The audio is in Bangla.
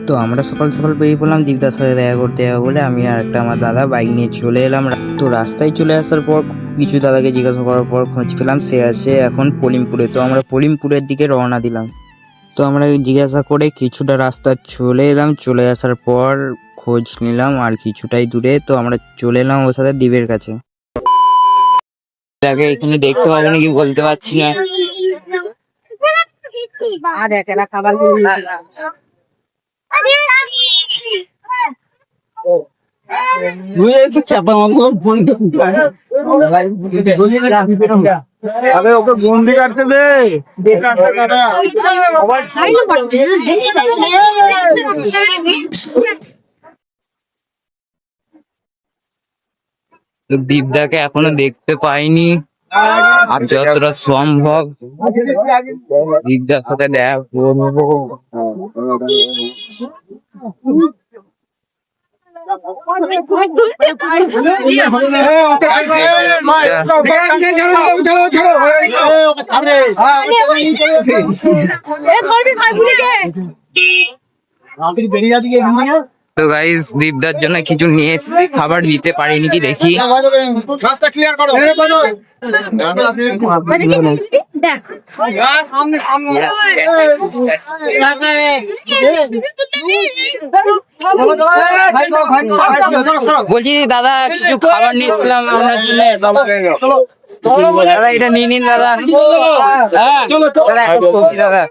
তো আমরা সকাল সকাল বেরিয়ে পড়লাম দীপদার সাথে দেখা করতে যাবো বলে। আমি আর একটা আমার দাদা বাইক নিয়ে চলে এলাম। তো রাস্তায় চলে আসার পর কিছু দাদাকে জিজ্ঞাসা করার পর খোঁজ পেলাম সে আছে এখন পলিমপুরে। তো আমরা পলিমপুরের দিকে রওনা দিলাম। তো আমরা জিজ্ঞাসা করে কিছুটা রাস্তা চলে এলাম। চলে আসার পর খোঁজ নিলাম আর কিছুটাই দূরে তো আমরা চলে এলাম ওর সাথে দ্বীপের কাছে। তাকে এখানে দেখতে পাবো নাকি বলতে পারছি না। আরে ওকে বন্দি কাটতে দে। তো দীপদাকে এখনো দেখতে পাইনি, আর যতটা সম্ভব দীপদার সাথে দেখা করবো। তো গাইস দীপদার জন্য কিছু নিয়ে এসেছি, খাবার দিতে পারিনি কি দেখি। রাস্তা ক্লিয়ার করো। বলছি দাদা কিছু খাবার নিয়ে এসেছিলাম আপনার জন্য। দাদা এটা নিয়ে নিন দাদা। দাদা একটা সবজি দাদা।